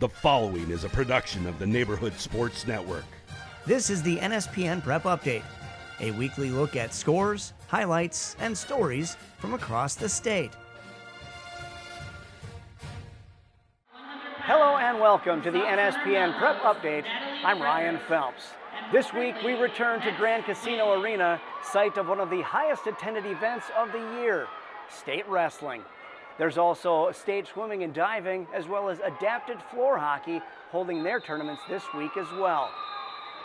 The following is a production of the Neighborhood Sports Network. This is the NSPN Prep Update, a weekly look at scores, highlights, and stories from across the state. Hello and welcome to the NSPN Prep Update. I'm Ryan Phelps. This week we return to Grand Casino Arena, site of one of the highest attended events of the year, state wrestling. There's also state swimming and diving, as well as adapted floor hockey holding their tournaments this week as well.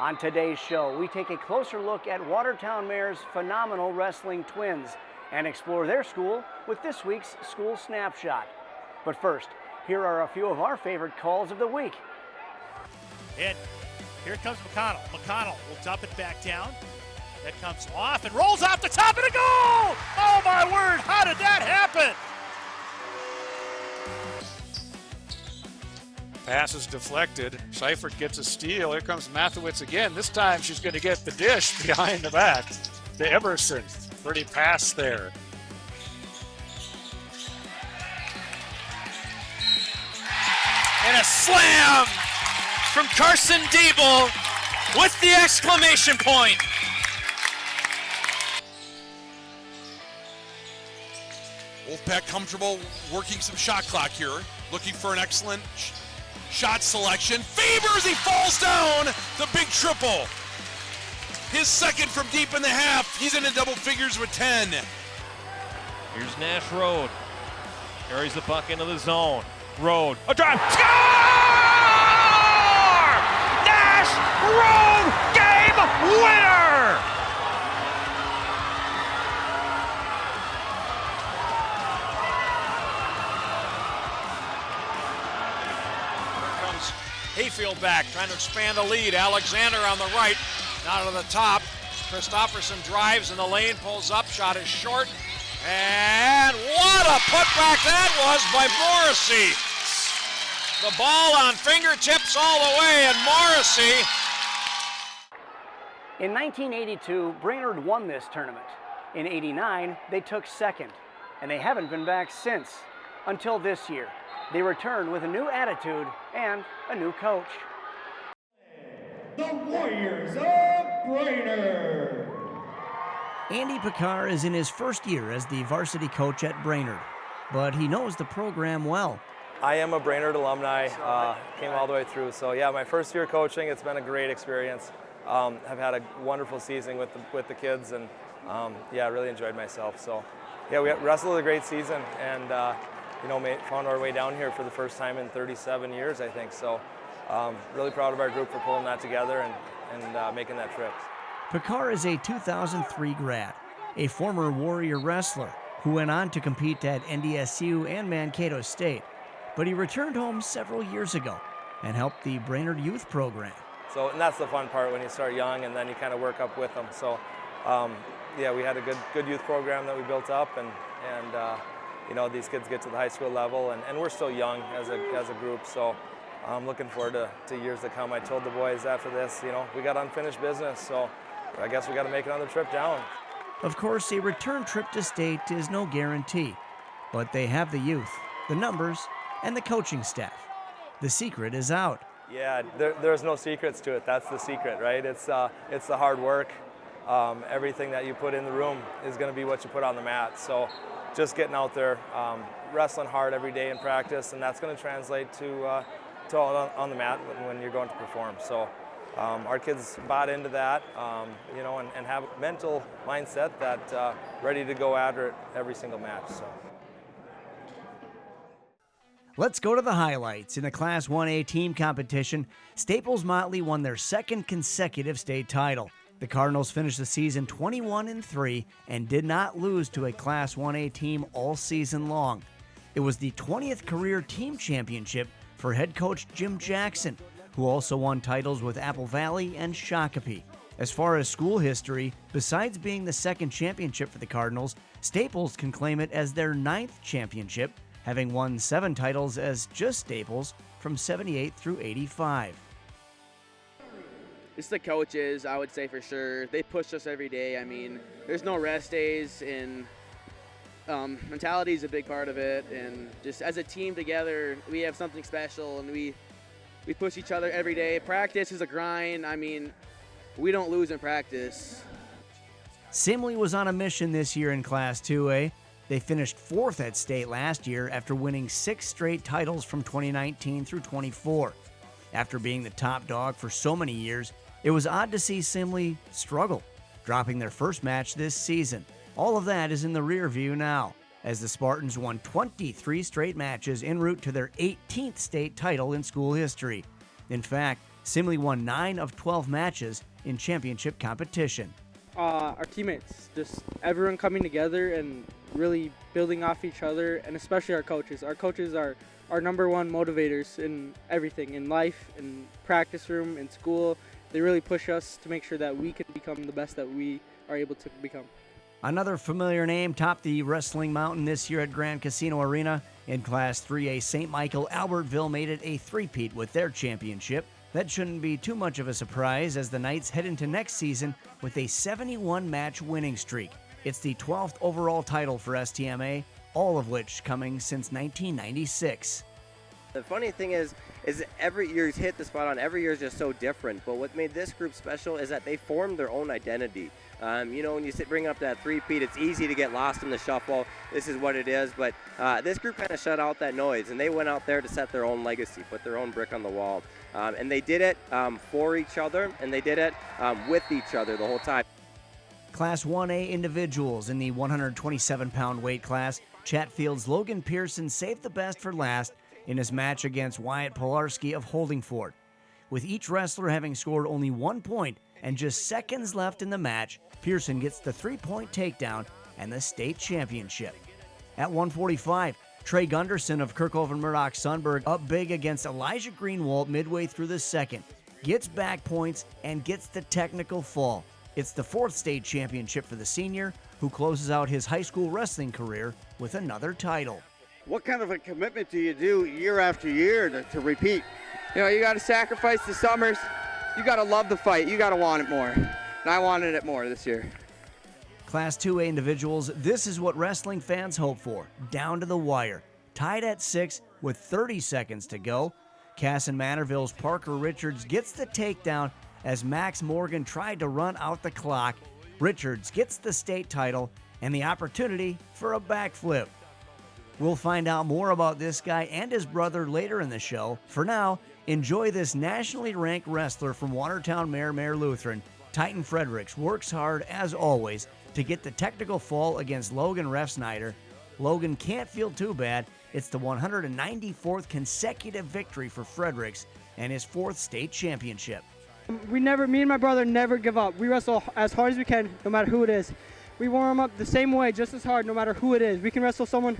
On today's show, we take a closer look at Watertown-Mayer's phenomenal wrestling twins and explore their school with this week's School Snapshot. But first, here are a few of our favorite calls of the week. And here comes McConnell. McConnell will dump it back down. That comes off and rolls off the top of the goal! Oh my word, how did that happen? Pass is deflected. Seifert gets a steal. Here comes Mathewitz again. This time she's going to get the dish behind the back to Emerson. Pretty pass there. And a slam from Carson Diebel with the exclamation point. Wolfpack comfortable working some shot clock here, looking for an excellent shot selection. Favors, he falls down, the big triple. His second from deep in the half. He's into double figures with 10. Here's Nash Road. Carries the puck into the zone. Road, a drive, score! Nash Road, game winner! Hayfield back, trying to expand the lead. Alexander on the right, not on the top. Christopherson drives in the lane, pulls up, shot is short. And what a putback that was by Morrissey. The ball on fingertips all the way, and Morrissey. In 1982, Brainerd won this tournament. In '89, they took second, and they haven't been back since, until this year. They returned with a new attitude and a new coach. The Warriors of Brainerd. Andy Picard is in his first year as the varsity coach at Brainerd, but he knows the program well. I am a Brainerd alumni, came all the way through. So yeah, my first year coaching, it's been a great experience. I've had a wonderful season with the kids, and yeah, really enjoyed myself. So yeah, we wrestled a great season, and found our way down here for the first time in 37 years, I think. So really proud of our group for pulling that together and making that trip. Picard is a 2003 grad, a former Warrior wrestler who went on to compete at NDSU and Mankato State, but he returned home several years ago and helped the Brainerd Youth Program. So, and that's the fun part when you start young and then you kind of work up with them. So, yeah, we had a good youth program that we built up, and these kids get to the high school level, and we're still young as a group. So, I'm looking forward to years to come. I told the boys after this, we got unfinished business, so I guess we got to make another trip down. Of course, a return trip to state is no guarantee, but they have the youth, the numbers, and the coaching staff. The secret is out. Yeah, there's no secrets to it. That's the secret, right? It's the hard work. Everything that you put in the room is going to be what you put on the mat. So just getting out there, wrestling hard every day in practice, and that's going to translate to on the mat when you're going to perform. So our kids bought into that, and have a mental mindset that ready to go after it every single match. So. Let's go to the highlights. In the Class 1A team competition, Staples Motley won their second consecutive state title. The Cardinals finished the season 21-3 and did not lose to a Class 1A team all season long. It was the 20th career team championship for head coach Jim Jackson, who also won titles with Apple Valley and Shakopee. As far as school history, besides being the second championship for the Cardinals, Staples can claim it as their 9th championship, having won 7 titles as just Staples from 78 through 85. It's the coaches, I would say for sure. They push us every day. I mean, there's no rest days, and mentality is a big part of it. And just as a team together, we have something special, and we We push each other every day. Practice is a grind. I mean, we don't lose in practice. Simley was on a mission this year in Class 2A. They finished 4th at state last year after winning 6 straight titles from 2019 through 24. After being the top dog for so many years, it was odd to see Simley struggle, dropping their first match this season. All of that is in the rear view now, as the Spartans won 23 straight matches en route to their 18th state title in school history. In fact, Simley won 9 of 12 matches in championship competition. Our teammates, just everyone coming together and really building off each other, and especially our coaches. Our coaches are our number one motivators in everything, in life, in practice room, in school. They really push us to make sure that we can become the best that we are able to become. Another familiar name topped the wrestling mountain this year at Grand Casino Arena. In Class 3A, St. Michael Albertville made it a three-peat with their championship. That shouldn't be too much of a surprise as the Knights head into next season with a 71-match winning streak. It's the 12th overall title for STMA, all of which coming since 1996. The funny thing is every year's hit the spot on. Every year is just so different. But what made this group special is that they formed their own identity. When you bring up that three-peat, it's easy to get lost in the shuffle. This is what it is. But this group kind of shut out that noise, and they went out there to set their own legacy, put their own brick on the wall. And they did it for each other, and they did it with each other the whole time. Class 1A individuals in the 127-pound weight class, Chatfield's Logan Pearson saved the best for last in his match against Wyatt Polarski of Holdingford. With each wrestler having scored only 1 point and just seconds left in the match, Pearson gets the 3-point takedown and the state championship. At 145, Trey Gunderson of Kirkhoven-Murdoch-Sunberg up big against Elijah Greenwald midway through the second, gets back points and gets the technical fall. It's the 4th state championship for the senior, who closes out his high school wrestling career with another title. What kind of a commitment do you do year after year to repeat? You know, you got to sacrifice the summers. You got to love the fight. You got to want it more. And I wanted it more this year. Class 2A individuals, this is what wrestling fans hope for. Down to the wire. Tied at 6 with 30 seconds to go. Casson Manorville's Parker Richards gets the takedown as Max Morgan tried to run out the clock. Richards gets the state title and the opportunity for a backflip. We'll find out more about this guy and his brother later in the show. For now, enjoy this nationally ranked wrestler from Watertown-Mayer, Mayer Lutheran. Titan Fredericks works hard, as always, to get the technical fall against Logan Refsnyder. Logan can't feel too bad. It's the 194th consecutive victory for Fredericks and his 4th state championship. Me and my brother never give up. We wrestle as hard as we can, no matter who it is. We warm up the same way, just as hard, no matter who it is. We can wrestle someone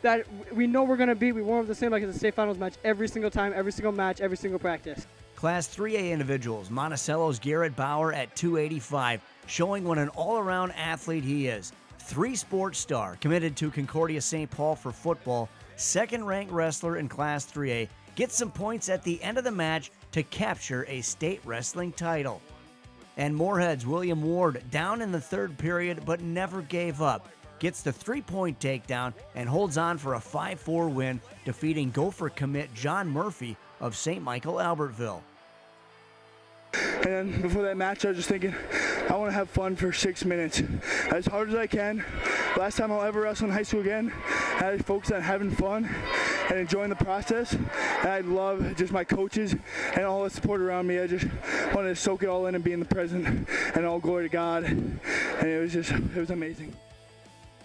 that we know we're going to beat. We warm up the same like it's a state finals match every single time, every single match, every single practice. Class 3A individuals, Monticello's Garrett Bauer at 285, showing what an all-around athlete he is. 3-sport star, committed to Concordia St. Paul for football, 2nd-ranked wrestler in Class 3A, gets some points at the end of the match to capture a state wrestling title. And Moorhead's William Ward, down in the 3rd period but never gave up, gets the 3-point takedown and holds on for a 5-4 win, defeating Gopher commit John Murphy of St. Michael Albertville. And then before that match, I was just thinking, I want to have fun for 6 minutes, as hard as I can. Last time I'll ever wrestle in high school again, I focus on having fun and enjoying the process. And I love just my coaches and all the support around me. I just wanted to soak it all in and be in the present, and all glory to God. And it was amazing.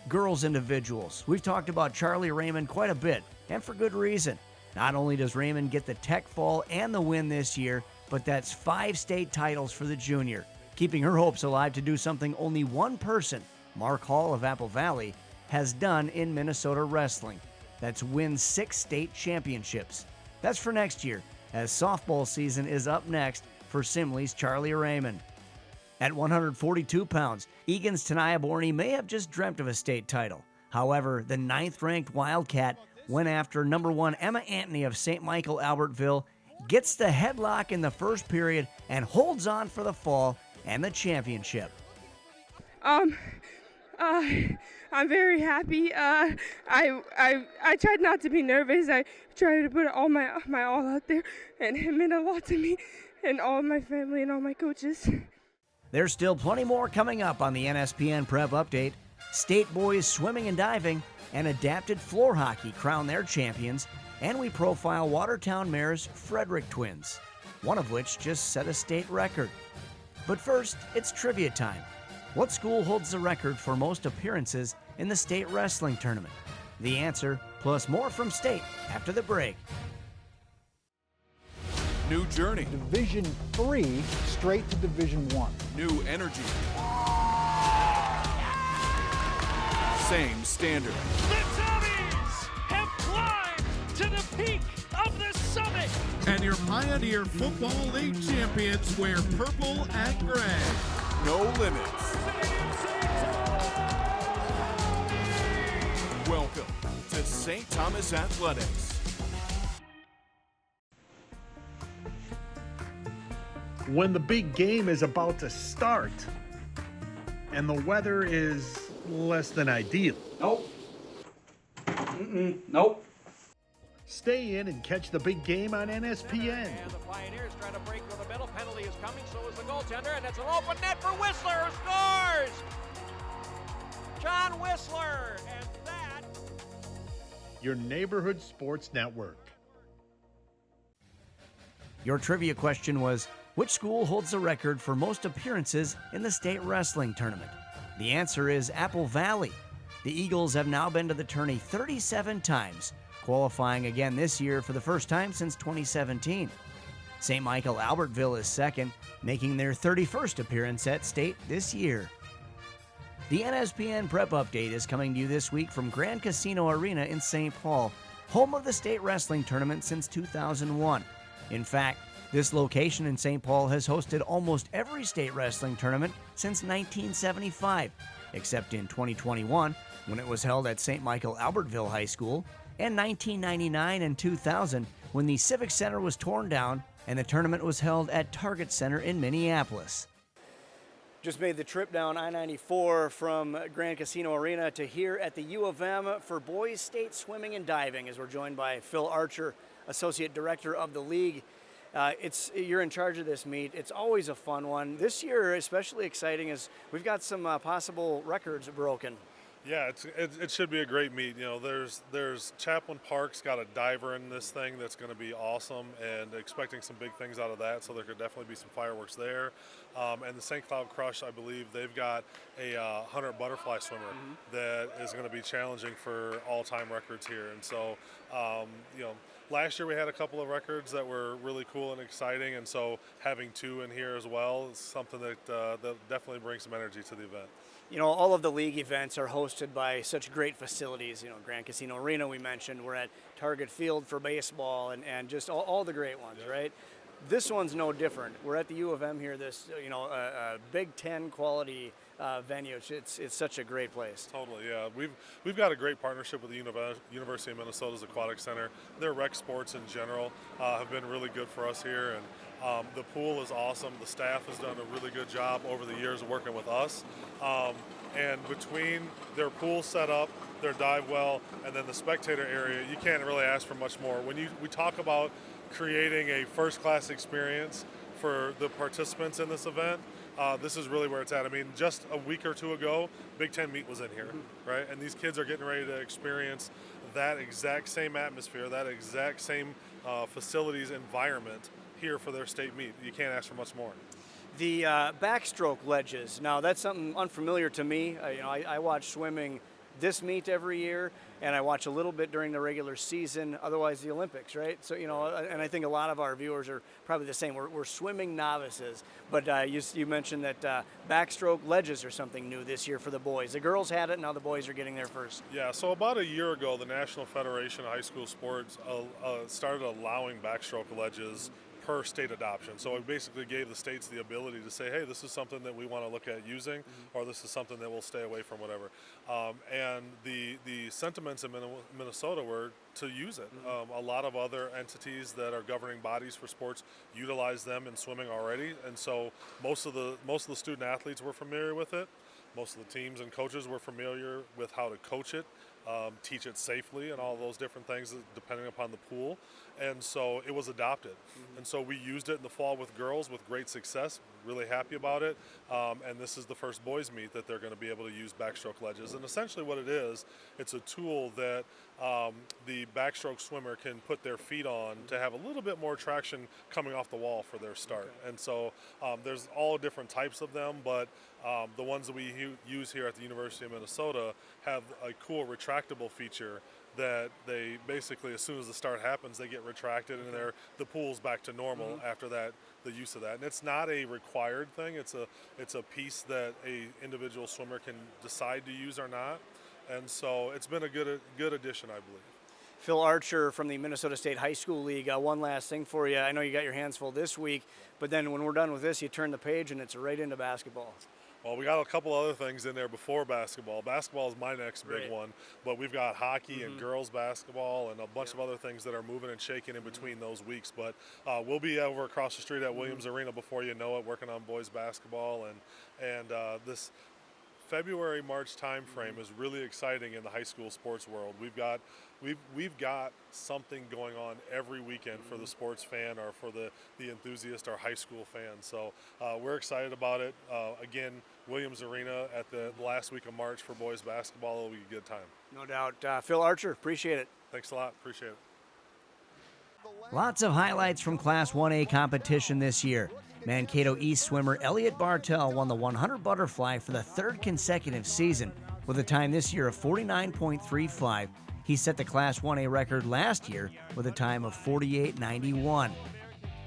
Girls individuals. We've talked about Charlie Raymond quite a bit, and for good reason. Not only does Raymond get the tech fall and the win this year, but that's 5 state titles for the junior, keeping her hopes alive to do something only one person, Mark Hall of Apple Valley, has done in Minnesota wrestling. That's win 6 state championships. That's for next year, as softball season is up next for Simley's Charlie Raymond. At 142 pounds, Egan's Tanaya Borney may have just dreamt of a state title. However, the 9th-ranked Wildcat went after number 1 Emma Antony of St. Michael Albertville, gets the headlock in the 1st period, and holds on for the fall and the championship. I'm very happy. I tried not to be nervous. I tried to put all my all out there, and it meant a lot to me and all my family and all my coaches. There's still plenty more coming up on the NSPN Prep Update. State boys swimming and diving and adapted floor hockey crown their champions, and we profile Watertown-Mayer's Frederick twins, one of which just set a state record. But first, it's trivia time. What school holds the record for most appearances in the state wrestling tournament? The answer, plus more from state after the break. New journey. Division 3 straight to Division 1. New energy. Same standard. The Tommies have climbed to the peak of the summit. And your Pioneer Football League champions wear purple and gray. No limits. Welcome to St. Thomas Athletics. When the big game is about to start and the weather is less than ideal. Nope. Nope. Stay in and catch the big game on NSPN. And the Pioneers trying to break through the middle. Penalty is coming, so is the goaltender, and it's an open net for Whistler, who scores! John Whistler, and that... Your neighborhood sports network. Your trivia question was, which school holds the record for most appearances in the state wrestling tournament? The answer is Apple Valley. The Eagles have now been to the tourney 37 times, qualifying again this year for the first time since 2017. St. Michael Albertville is second, making their 31st appearance at state this year. The NSPN Prep Update is coming to you this week from Grand Casino Arena in St. Paul, home of the state wrestling tournament since 2001. In fact, this location in St. Paul has hosted almost every state wrestling tournament since 1975, except in 2021, when it was held at St. Michael Albertville High School, and 1999 and 2000, when the Civic Center was torn down and the tournament was held at Target Center in Minneapolis. Just made the trip down I-94 from Grand Casino Arena to here at the U of M for boys state swimming and diving, as we're joined by Phil Archer, Associate Director of the league. You're in charge of this meet. It's always a fun one. This year, especially exciting, is we've got some possible records broken. Yeah, it should be a great meet. You know, there's Chaplain Park's got a diver in this thing that's going to be awesome, and expecting some big things out of that. So there could definitely be some fireworks there. And the St. Cloud Crush, I believe they've got a 100 butterfly swimmer that is going to be challenging for all-time records here. And so, you know, last year we had a couple of records that were really cool and exciting, and so having two in here as well is something that definitely brings some energy to the event. You know, all of the league events are hosted by such great facilities. You know, Grand Casino Arena we mentioned. We're at Target Field for baseball and just all the great ones, right? This one's no different. We're at the U of M here, this, you know, a Big Ten quality venue. It's such a great place. Totally, yeah. We've got a great partnership with the University of Minnesota's Aquatic Center. Their rec sports in general have been really good for us here, and the pool is awesome. The staff has done a really good job over the years working with us. And between their pool setup, their dive well, and then the spectator area, you can't really ask for much more. When we talk about creating a first-class experience for the participants in this event, this is really where it's at. I mean, just a week or two ago, Big Ten meet was in here, right? And these kids are getting ready to experience that exact same atmosphere, that exact same facilities environment here for their state meet. You can't ask for much more. The backstroke ledges, now that's something unfamiliar to me. You know, I watch swimming this meet every year, and I watch a little bit during the regular season, otherwise the Olympics, right? So, you know, and I think a lot of our viewers are probably the same. We're swimming novices, but you mentioned that backstroke ledges are something new this year for the boys. The girls had it, now the boys are getting there first. Yeah, so about a year ago, the National Federation of High School Sports started allowing backstroke ledges per state adoption. So it basically gave the states the ability to say, hey, this is something that we want to look at using, or this is something that we'll stay away from, whatever. And the sentiments in Minnesota were to use it. A lot of other entities that are governing bodies for sports utilize them in swimming already, and so most of the student athletes were familiar with it. Most of the teams and coaches were familiar with how to coach it, teach it safely, and all those different things depending upon the pool. And so it was adopted. And so we used it in the fall with girls with great success. Really happy about it. And this is the first boys meet that they're going to be able to use backstroke ledges. And essentially what it is, it's a tool that the backstroke swimmer can put their feet on to have a little bit more traction coming off the wall for their start. And so there's all different types of them, but the ones that we use here at the University of Minnesota have a cool retractable feature that they basically, as soon as the start happens, they get retracted and the pool's back to normal after that, the use of that. And it's not a required thing. It's a piece that a individual swimmer can decide to use or not. And so it's been a good addition, I believe. Phil Archer from the Minnesota State High School League. One last thing for you. I know you got your hands full this week, but then when we're done with this, you turn the page and it's right into basketball. Well, we got a couple other things in there before basketball. Basketball is my next big one, but we've got hockey and girls basketball and a bunch of other things that are moving and shaking in between those weeks. But we'll be over across the street at Williams Arena before you know it, working on boys basketball. And this February-March time frame is really exciting in the high school sports world. We've got something going on every weekend for the sports fan or for the enthusiast or high school fan. So we're excited about it. Again, Williams Arena at the last week of March for boys basketball. It'll be a good time. No doubt. Phil Archer, appreciate it. Thanks a lot. Appreciate it. Lots of highlights from Class 1A competition this year. Mankato East swimmer Elliot Bartell won the 100 butterfly for the third consecutive season with a time this year of 49.35. He set the Class 1A record last year with a time of 48.91.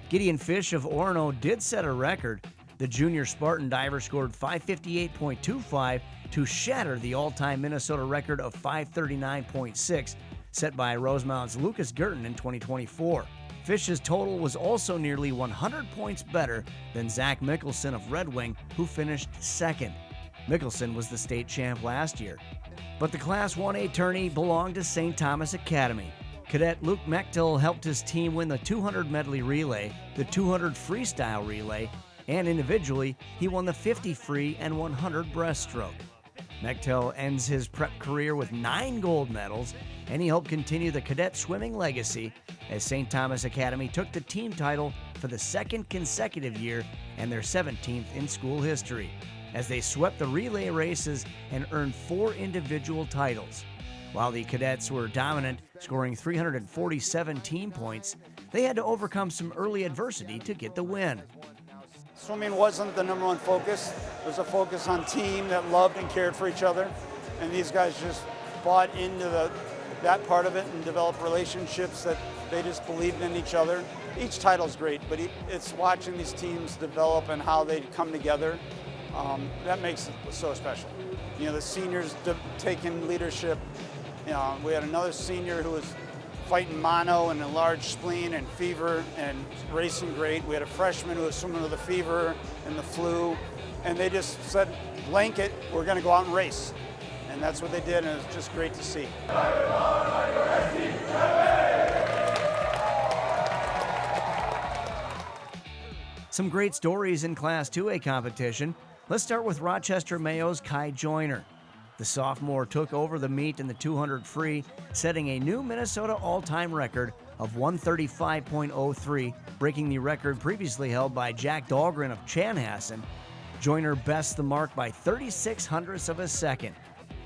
Gideon Fish of Orono did set a record. The junior Spartan diver scored 558.25 to shatter the all-time Minnesota record of 539.6 set by Rosemount's Lucas Gurton in 2024. Fish's total was also nearly 100 points better than Zach Mickelson of Red Wing, who finished second. Mickelson was the state champ last year. But the Class 1A tourney belonged to St. Thomas Academy. Cadet Luke Mechtel helped his team win the 200 medley relay, the 200 freestyle relay, and individually, he won the 50 free and 100 breaststroke. Mechtel ends his prep career with 9 gold medals, and he helped continue the cadet swimming legacy as St. Thomas Academy took the team title for the second consecutive year and their 17th in school history, as they swept the relay races and earned 4 individual titles. While the cadets were dominant, scoring 347 team points, they had to overcome some early adversity to get the win. Swimming wasn't the number one focus. It was a focus on team that loved and cared for each other. And these guys just bought into that part of it and developed relationships that they just believed in each other. Each title's great, but it's watching these teams develop and how they come together. That makes it so special. You know, the seniors taking leadership. You know, we had another senior who was fighting mono and a large spleen and fever and racing great. We had a freshman who was swimming with a fever and the flu, and they just said, blanket, we're going to go out and race. And that's what they did, and it was just great to see. Some great stories in Class 2A competition. Let's start with Rochester Mayo's Kai Joyner. The sophomore took over the meet in the 200 free, setting a new Minnesota all-time record of 135.03, breaking the record previously held by Jack Dahlgren of Chanhassen. Joyner bests the mark by 36 hundredths of a second.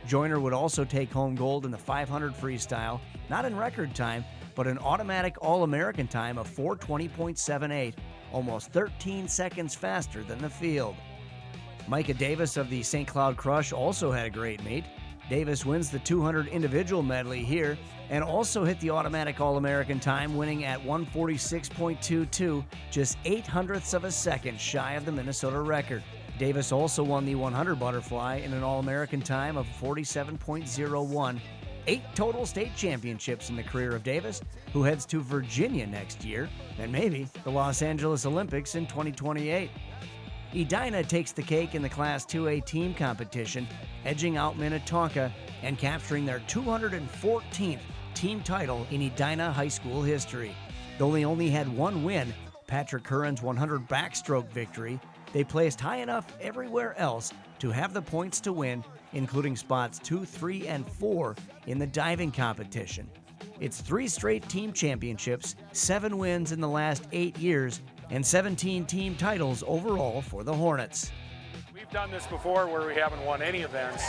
Joyner would also take home gold in the 500 freestyle, not in record time, but an automatic All-American time of 4:20.78, almost 13 seconds faster than the field. Micah Davis of the St. Cloud Crush also had a great meet. Davis wins the 200 individual medley here and also hit the automatic All-American time, winning at 146.22, just 8 hundredths of a second shy of the Minnesota record. Davis also won the 100 butterfly in an All-American time of 47.01. 8 total state championships in the career of Davis, who heads to Virginia next year and maybe the Los Angeles Olympics in 2028. Edina takes the cake in the Class 2A team competition, edging out Minnetonka and capturing their 214th team title in Edina high school history. Though they only had one win, Patrick Curran's 100 backstroke victory, they placed high enough everywhere else to have the points to win, including spots 2, 3, and 4 in the diving competition. It's 3 straight team championships, 7 wins in the last 8 years, and 17 team titles overall for the Hornets. We've done this before where we haven't won any events,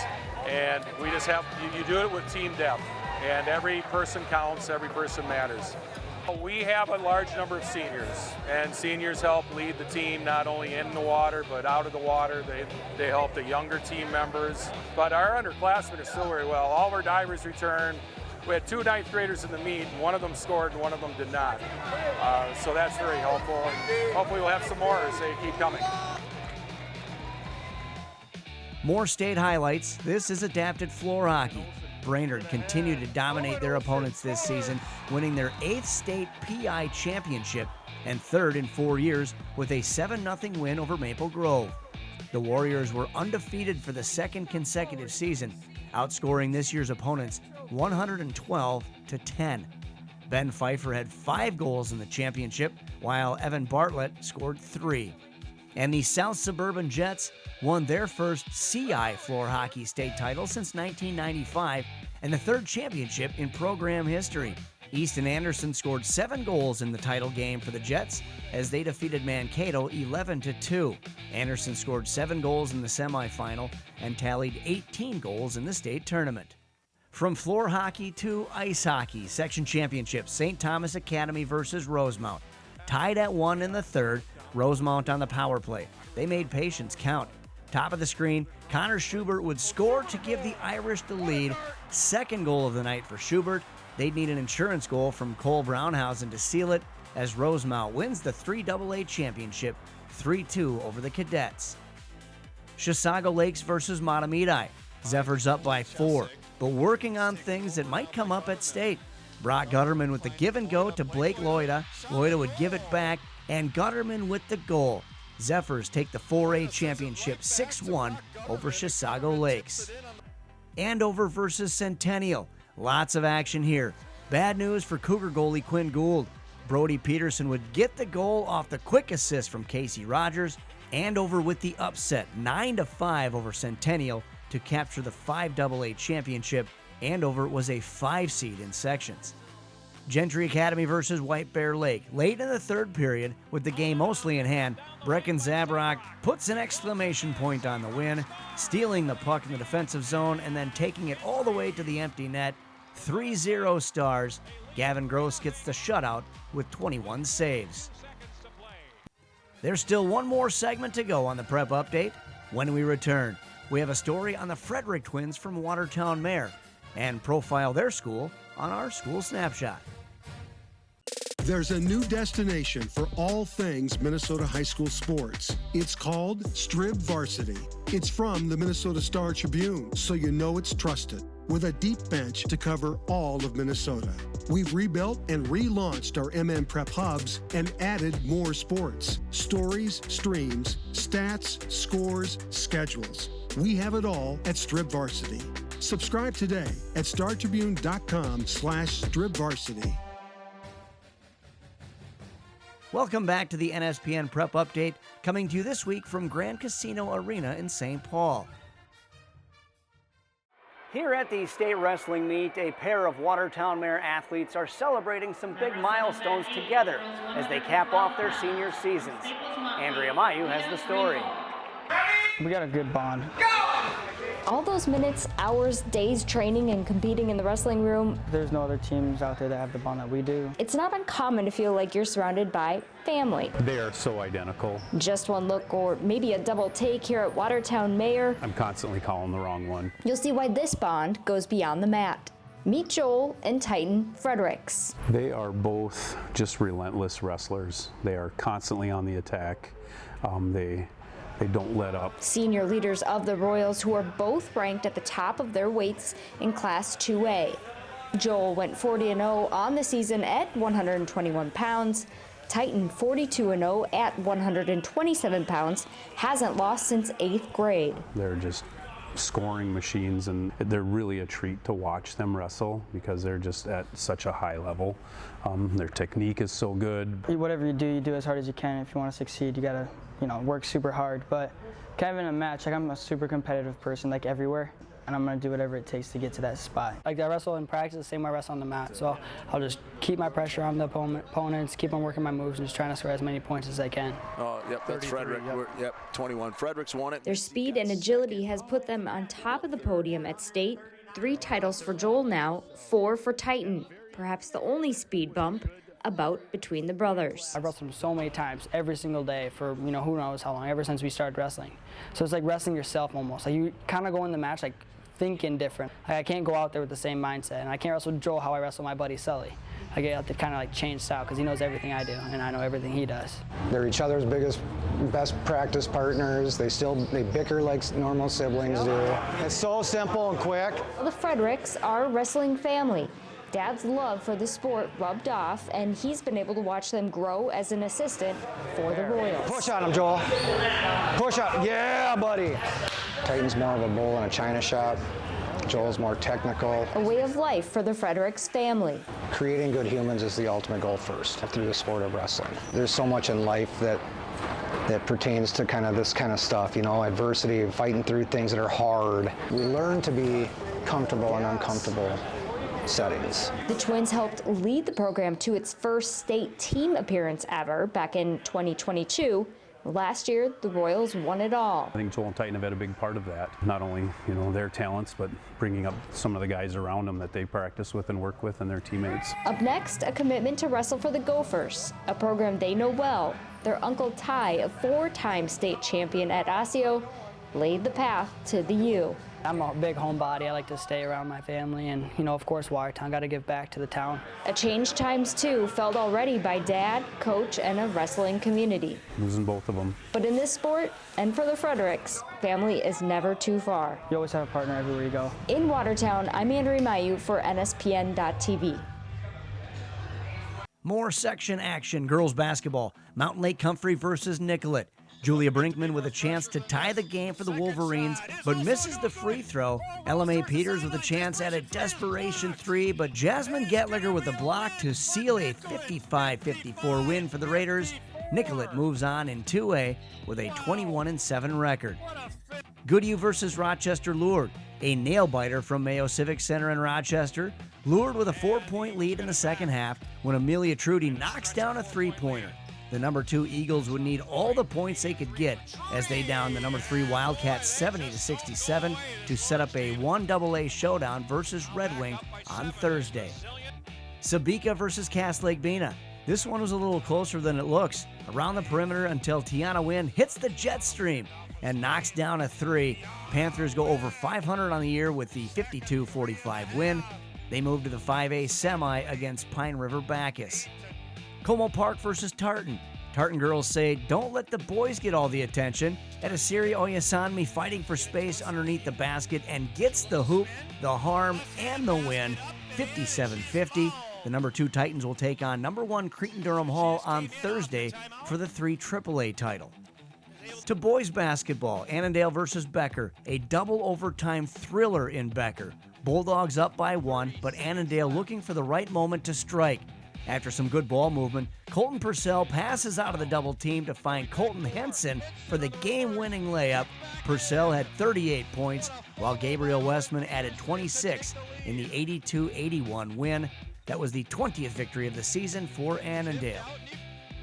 and we just have, you do it with team depth, and every person counts, every person matters. We have a large number of seniors, and seniors help lead the team not only in the water but out of the water. They help the younger team members, but our underclassmen are still very well. All of our divers returned. We had 2 ninth graders in the meet, and one of them scored and one of them did not. So that's very helpful, and hopefully we'll have some more as they keep coming. More state highlights. This is adapted floor hockey. Brainerd continued to dominate their opponents this season, winning their 8th state PI championship and 3rd in 4 years with a 7-0 win over Maple Grove. The Warriors were undefeated for the 2nd consecutive season, outscoring this year's opponents 112-10. Ben Pfeiffer had 5 goals in the championship, while Evan Bartlett scored 3. And the South Suburban Jets won their first CI floor hockey state title since 1995 and the 3rd championship in program history. Easton Anderson scored 7 goals in the title game for the Jets as they defeated Mankato 11-2. Anderson scored 7 goals in the semifinal and tallied 18 goals in the state tournament. From floor hockey to ice hockey, section championship, St. Thomas Academy versus Rosemount. Tied at 1 in the 3rd, Rosemount on the power play. They made patience count. Top of the screen, Connor Schubert would score to give the Irish the lead. 2nd goal of the night for Schubert. They'd need an insurance goal from Cole Brownhausen to seal it as Rosemount wins the 3AA championship 3-2 over the Cadets. Chisago Lakes versus Matamidi. Zephyrs up by 4, but working on things that might come up at state. Brock Gutterman with the give and go to Blake Loida. Loida would give it back, and Gutterman with the goal. Zephyrs take the 4A championship 6-1 over Chisago Lakes. Andover versus Centennial. Lots of action here. Bad news for Cougar goalie Quinn Gould. Brody Peterson would get the goal off the quick assist from Casey Rogers. Andover with the upset, 9-5 over Centennial to capture the 5AA championship. Andover was a 5 seed in sections. Gentry Academy versus White Bear Lake. Late in the 3rd period, with the game mostly in hand, Brecken Zabrock puts an exclamation point on the win, stealing the puck in the defensive zone and then taking it all the way to the empty net. 3-0 Stars. Gavin Gross gets the shutout with 21 saves. There's still one more segment to go on the Prep Update. When we return, we have a story on the Frederick twins from Watertown-Mayer and profile their school on our School Snapshot. There's a new destination for all things Minnesota high school sports. It's called Strib Varsity. It's from the Minnesota Star Tribune, so you know it's trusted. With a deep bench to cover all of Minnesota. We've rebuilt and relaunched our MM Prep hubs and added more sports. Stories, streams, stats, scores, schedules. We have it all at Strib Varsity. Subscribe today at startribune.com/stribvarsity. Welcome back to the NSPN Prep Update, coming to you this week from Grand Casino Arena in St. Paul. Here at the state wrestling meet, a pair of Watertown-Mayer athletes are celebrating some big milestones together as they cap off their senior seasons. Andrea Mayu has the story. We got a good bond. All those minutes, hours, days training and competing in the wrestling room. There's no other teams out there that have the bond that we do. It's not uncommon to feel like you're surrounded by family. They are so identical. Just one look or maybe a double take here at Watertown-Mayer. I'm constantly calling the wrong one. You'll see why this bond goes beyond the mat. Meet Joel and Titan Fredericks. They are both just relentless wrestlers. They are constantly on the attack. They don't let up. Senior leaders of the Royals who are both ranked at the top of their weights in Class 2A. Joel went 40-0 on the season at 121 pounds. Titan 42-0 at 127 pounds, hasn't lost since 8th grade. They're just scoring machines, and they're really a treat to watch them wrestle because they're just at such a high level. Their technique is so good. Whatever you do as hard as you can. If you want to succeed, you gotta, work super hard. But kind of in a match, like I'm a super competitive person, like everywhere, and I'm gonna do whatever it takes to get to that spot. Like I wrestle in practice the same way I wrestle on the mat. So I'll just keep my pressure on the opponents, keep on working my moves, and just trying to score as many points as I can. Oh, yep, that's Frederick. Yep, 21. Frederick's won it. Their speed and agility has put them on top of the podium at state. 3 titles for Joel now, 4 for Titan. Perhaps the only speed bump, a bout between the brothers. I've wrestled him so many times, every single day for, who knows how long, ever since we started wrestling. So it's like wrestling yourself almost. Like you kind of go in the match like thinking different. Like I can't go out there with the same mindset, and I can't wrestle Joel how I wrestle my buddy Sully. I get out to kind of like change style because he knows everything I do, and I know everything he does. They're each other's best practice partners. They bicker like normal siblings do. It's so simple and quick. The Fredericks are a wrestling family. Dad's love for the sport rubbed off, and he's been able to watch them grow as an assistant for the Royals. Push on him, Joel. Push up. Yeah, buddy. Titan's more of a bull in a china shop. Joel's more technical. A way of life for the Fredericks family. Creating good humans is the ultimate goal first through the sport of wrestling. There's so much in life that pertains to this kind of stuff, adversity, fighting through things that are hard. We learn to be comfortable in uncomfortable settings. The twins helped lead the program to its first state team appearance ever back in 2022. Last year, the Royals won it all. I think Joel and Titan have had a big part of that. Not only, their talents, but bringing up some of the guys around them that they practice with and work with and their teammates. Up next, a commitment to wrestle for the Gophers, a program they know well. Their Uncle Ty, a 4-time state champion at Osseo, laid the path to the U. I'm a big homebody. I like to stay around my family, and of course, Watertown. Got to give back to the town. A change times 2 felt already by dad, coach, and a wrestling community. Losing both of them. But in this sport, and for the Fredericks, family is never too far. You always have a partner everywhere you go. In Watertown, I'm Andrea Mayu for NSPN.TV. More section action. Girls basketball. Mountain Lake Comfrey versus Nicollet. Julia Brinkman with a chance to tie the game for the Wolverines, but misses the free throw. LMA Peters with a chance at a desperation 3, but Jasmine Getliger with a block to seal a 55-54 win for the Raiders. Nicollet moves on in 2A with a 21-7 record. Goodhue versus Rochester Lourdes. A nail-biter from Mayo Civic Center in Rochester. Lourdes with a 4-point lead in the second half when Amelia Trudy knocks down a 3-pointer. The number 2 Eagles would need all the points they could get as they downed the number 3 Wildcats 70-67 to set up a 1AA showdown versus Red Wing on Thursday. Sabika versus Cass Lake Bena. This one was a little closer than it looks. Around the perimeter until Tiana Wynn hits the jet stream and knocks down a 3. Panthers go over 500 on the year with the 52-45 win. They move to the 5A semi against Pine River Bacchus. Como Park versus Tartan. Tartan girls say, don't let the boys get all the attention. Edisiri Oyasanmi fighting for space underneath the basket and gets the hoop, the harm, and the win, 57-50. The number 2 Titans will take on number 1 Cretin-Durham Hall on Thursday for the 3 AAA title. To boys basketball, Annandale versus Becker, a double overtime thriller in Becker. Bulldogs up by 1, but Annandale looking for the right moment to strike. After some good ball movement, Colton Purcell passes out of the double team to find Colton Henson for the game-winning layup. Purcell had 38 points, while Gabriel Westman added 26 in the 82-81 win. That was the 20th victory of the season for Annandale.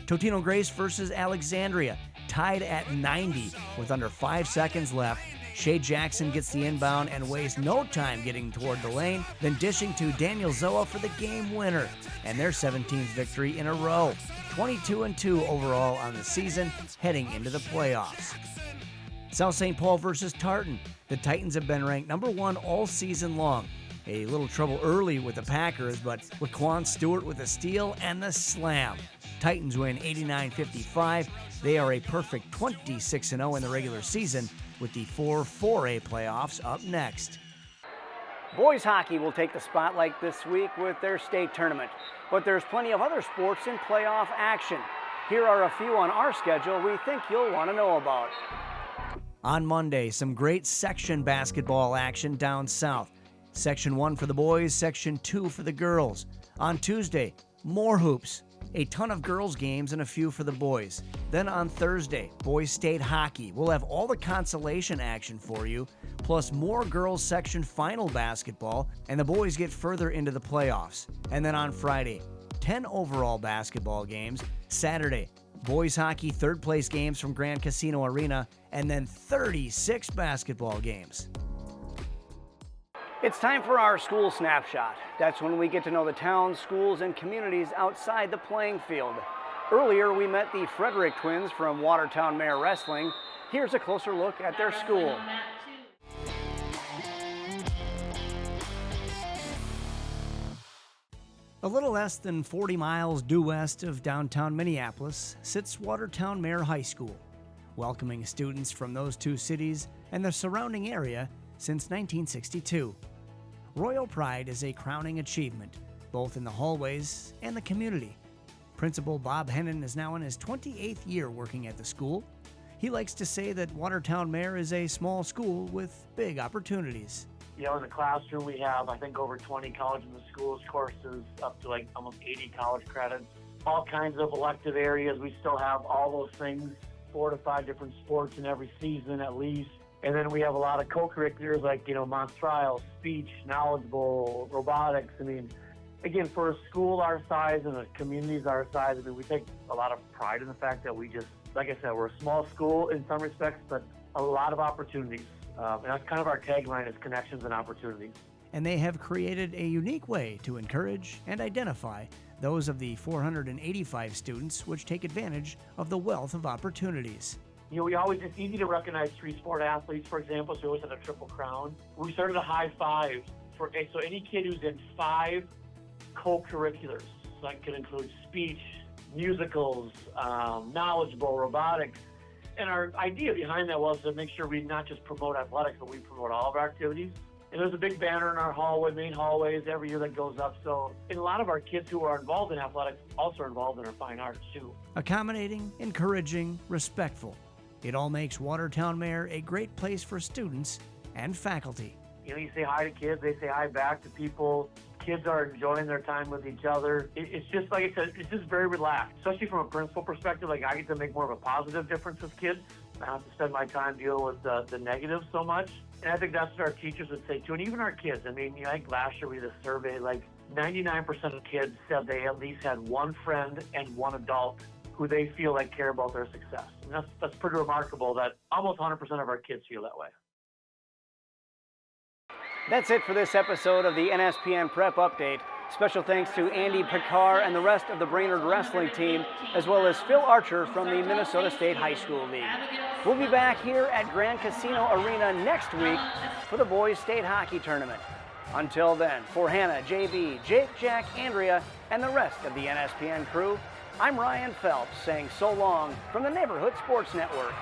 Totino Grace versus Alexandria, tied at 90 with under 5 seconds left. Shea Jackson gets the inbound and wastes no time getting toward the lane, then dishing to Daniel Zoa for the game winner, and their 17th victory in a row. 22-2 overall on the season, heading into the playoffs. South St. Paul versus Tartan. The Titans have been ranked number 1 all season long. A little trouble early with the Packers, but Laquan Stewart with a steal and the slam. Titans win 89-55. They are a perfect 26-0 in the regular season, with the 4A playoffs up next. Boys hockey will take the spotlight this week with their state tournament, but there's plenty of other sports in playoff action. Here are a few on our schedule we think you'll want to know about. On Monday, some great section basketball action down south. Section 1 for the boys, Section 2 for the girls. On Tuesday, more hoops. A ton of girls' games and a few for the boys. Then on Thursday, boys state hockey. We'll have all the consolation action for you, plus more girls' section final basketball, and the boys get further into the playoffs. And then on Friday, 10 overall basketball games. Saturday, boys hockey third place games from Grand Casino Arena, and then 36 basketball games. It's time for our school snapshot. That's when we get to know the towns, schools, and communities outside the playing field. Earlier, we met the Frederick twins from Watertown-Mayer Wrestling. Here's a closer look at their school. A little less than 40 miles due west of downtown Minneapolis sits Watertown-Mayer High School, welcoming students from those two cities and the surrounding area since 1962. Royal pride is a crowning achievement, both in the hallways and the community. Principal Bob Hennon is now in his 28th year working at the school. He likes to say that Watertown-Mayer is a small school with big opportunities. You know, in the classroom we have, I think, over 20 college in the schools courses, up to like almost 80 college credits. All kinds of elective areas. We still have all those things, 4 to 5 different sports in every season at least. And then we have a lot of co-curriculars like, you know, Mont Trial, speech, knowledge bowl, robotics. I mean, again, for a school our size and a communities our size, I mean, we take a lot of pride in the fact that we just, like I said, we're a small school in some respects, but a lot of opportunities. And that's kind of our tagline is connections and opportunities. And they have created a unique way to encourage and identify those of the 485 students which take advantage of the wealth of opportunities. You know, it's easy to recognize 3 sport athletes, for example, so we always had a triple crown. We started a high 5 so any kid who's in 5 co-curriculars. So that could include speech, musicals, knowledge bowl, robotics. And our idea behind that was to make sure we not just promote athletics, but we promote all of our activities. And there's a big banner in our hallway, main hallways, every year that goes up. So and a lot of our kids who are involved in athletics also are involved in our fine arts too. Accommodating, encouraging, respectful. It all makes Watertown-Mayer a great place for students and faculty. You know, you say hi to kids, they say hi back to people. Kids are enjoying their time with each other. It's just, like I said, it's just very relaxed, especially from a principal perspective. Like, I get to make more of a positive difference with kids. I don't have to spend my time dealing with the negatives so much. And I think that's what our teachers would say too, and even our kids. I mean, you know, I think last year we did a survey, like 99% of kids said they at least had one friend and one adult who they feel like care about their success. And that's pretty remarkable that almost 100% of our kids feel that way. That's it for this episode of the NSPN Prep Update. Special thanks to Andy Picard and the rest of the Brainerd Wrestling team, as well as Phil Archer from the Minnesota State High School League. We'll be back here at Grand Casino Arena next week for the Boys State Hockey Tournament. Until then, for Hannah, JB, Jake, Jack, Andrea, and the rest of the NSPN crew, I'm Ryan Phelps saying so long from the Neighborhood Sports Network.